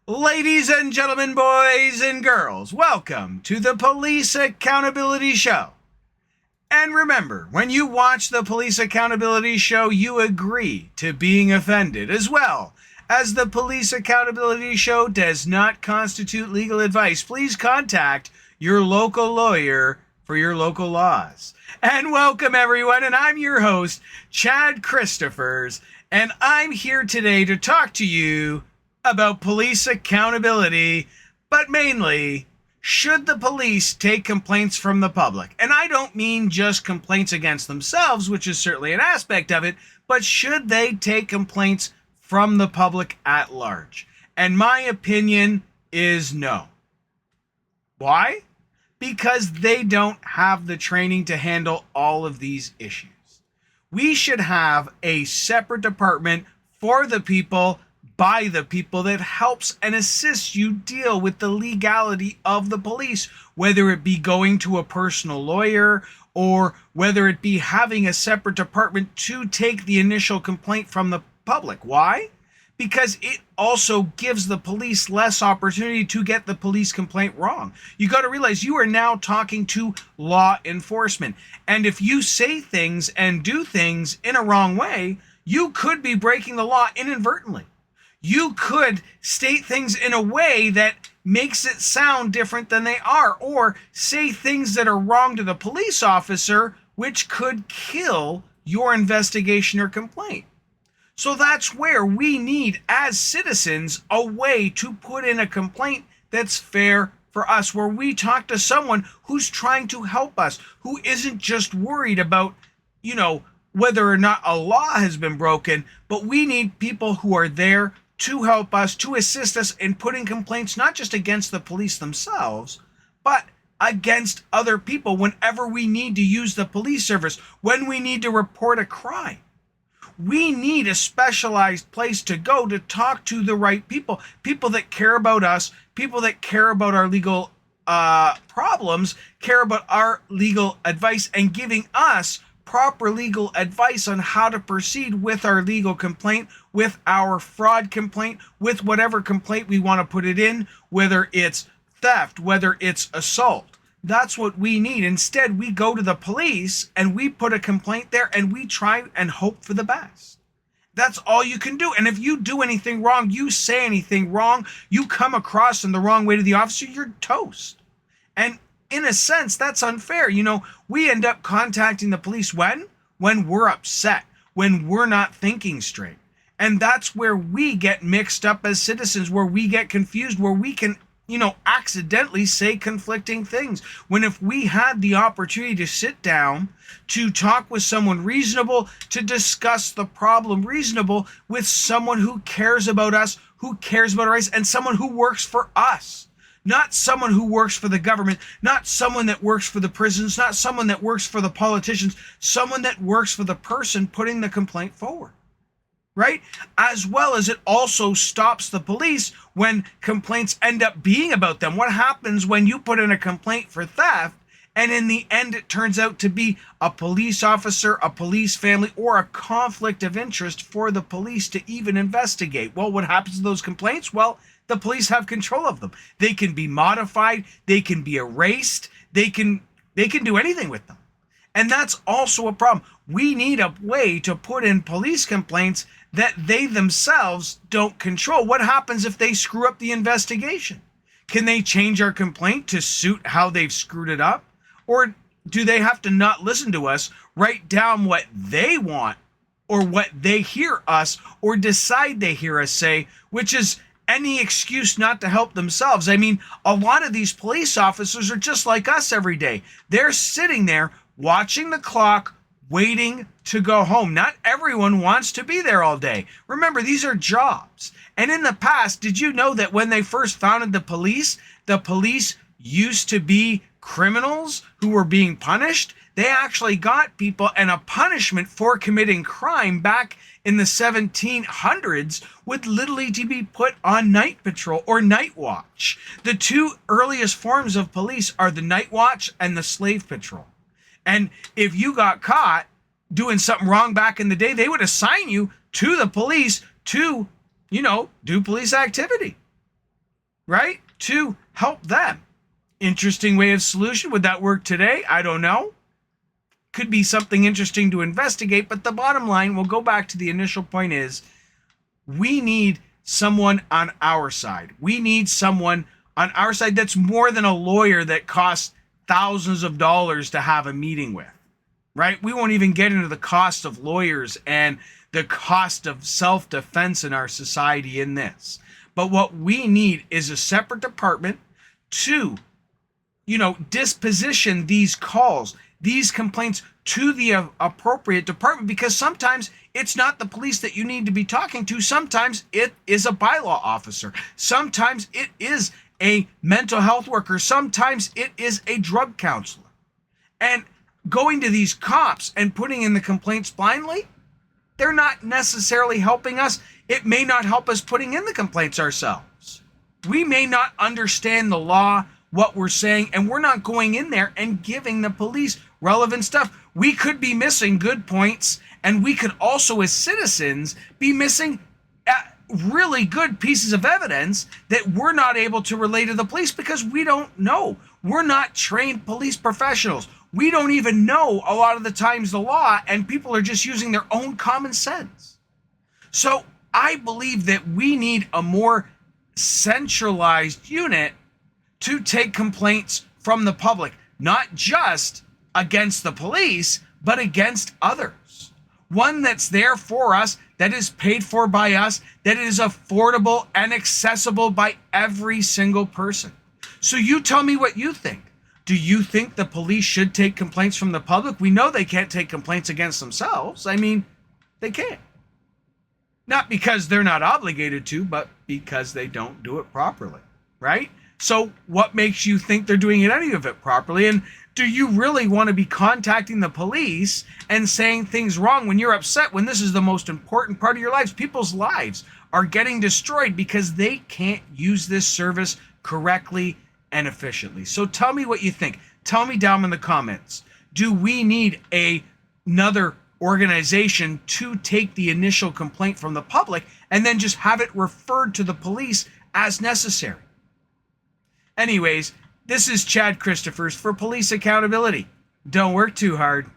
Ladies and gentlemen, boys and girls, welcome to the Police Accountability Show. And remember, when you watch the Police Accountability Show, you agree to being offended, as well as the Police Accountability Show does not constitute legal advice. Please contact your local lawyer for your local laws. And welcome, everyone, and I'm your host, Chad Christophers, and I'm here today to talk to you about police accountability, but mainly, should the police take complaints from the public? And I don't mean just complaints against themselves, which is certainly an aspect of it, but should they take complaints from the public at large? And my opinion is no. Why? Because they don't have the training to handle all of these issues. We should have a separate department for the people, by the people, that helps and assists you deal with the legality of the police, whether it be going to a personal lawyer or whether it be having a separate department to take the initial complaint from the public. Why? Because it also gives the police less opportunity to get the police complaint wrong. You got to realize you are now talking to law enforcement. And if you say things and do things in a wrong way, you could be breaking the law inadvertently. You could state things in a way that makes it sound different than they are, or say things that are wrong to the police officer, which could kill your investigation or complaint. So that's where we need, as citizens, a way to put in a complaint that's fair for us, where we talk to someone who's trying to help us, who isn't just worried about, whether or not a law has been broken, but we need people who are there to help us, to assist us in putting complaints not just against the police themselves, but against other people whenever we need to use the police service, when we need to report a crime. We need a specialized place to go to talk to the right people, people that care about us, people that care about our legal problems, care about our legal advice, and giving us proper legal advice on how to proceed with our legal complaint, with our fraud complaint, with whatever complaint we want to put it in, whether it's theft, whether it's assault. That's what we need. Instead, we go to the police and we put a complaint there and we try and hope for the best. That's all you can do. And if you do anything wrong, you say anything wrong, you come across in the wrong way to the officer, you're toast. And in a sense, that's unfair. We end up contacting the police when we're upset, when we're not thinking straight. And that's where we get mixed up as citizens, where we get confused, where we can, accidentally say conflicting things. When if we had the opportunity to sit down, to talk with someone reasonable, to discuss the problem reasonable with someone who cares about us, who cares about our rights, and someone who works for us. Not someone who works for the government, not someone that works for the prisons, not someone that works for the politicians, someone that works for the person putting the complaint forward, right? As well as it also stops the police when complaints end up being about them. What happens when you put in a complaint for theft and in the end it turns out to be a police officer, a police family, or a conflict of interest for the police to even investigate? Well, what happens to those complaints? Well, the police have control of them. They can be modified, they can be erased, they can do anything with them. And that's also a problem. We need a way to put in police complaints that they themselves don't control. What happens if they screw up the investigation? Can they change our complaint to suit how they've screwed it up? Or do they have to not listen to us, write down what they want or what they hear us or decide they hear us say, which is any excuse not to help themselves? I mean, a lot of these police officers are just like us every day. They're sitting there watching the clock, waiting to go home. Not everyone wants to be there all day. Remember, these are jobs. And in the past, did you know that when they first founded the police used to be criminals who were being punished? They actually got people, and a punishment for committing crime back in the 1700s would literally to be put on night patrol or night watch. The two earliest forms of police are the night watch and the slave patrol. And if you got caught doing something wrong back in the day, they would assign you to the police to, do police activity. right? To help them. Interesting way of solution. Would that work today? I don't know. Could be something interesting to investigate, but the bottom line, we'll go back to the initial point, is we need someone on our side. We need someone on our side that's more than a lawyer that costs thousands of dollars to have a meeting with, right? We won't even get into the cost of lawyers and the cost of self-defense in our society in this. But what we need is a separate department to, disposition these calls, these complaints to the appropriate department, because sometimes it's not the police that you need to be talking to. Sometimes it is a bylaw officer. Sometimes it is a mental health worker. Sometimes it is a drug counselor. And going to these cops and putting in the complaints blindly, they're not necessarily helping us. It may not help us putting in the complaints ourselves. We may not understand the law, what we're saying, and we're not going in there and giving the police relevant stuff. We could be missing good points, and we could also, as citizens, be missing really good pieces of evidence that we're not able to relay to the police because we don't know. We're not trained police professionals. We don't even know a lot of the times the law, and people are just using their own common sense. So I believe that we need a more centralized unit to take complaints from the public, not just against the police, but against others. One that's there for us, that is paid for by us, that is affordable and accessible by every single person. So you tell me what you think. Do you think the police should take complaints from the public? We know they can't take complaints against themselves. I mean, they can't. Not because they're not obligated to, but because they don't do it properly, right? So what makes you think they're doing any of it properly? And do you really want to be contacting the police and saying things wrong when you're upset, when this is the most important part of your lives? People's lives are getting destroyed because they can't use this service correctly and efficiently. So tell me what you think. Tell me down in the comments. Do we need another organization to take the initial complaint from the public and then just have it referred to the police as necessary? Anyways, this is Chad Christophers for Police Accountability. Don't work too hard.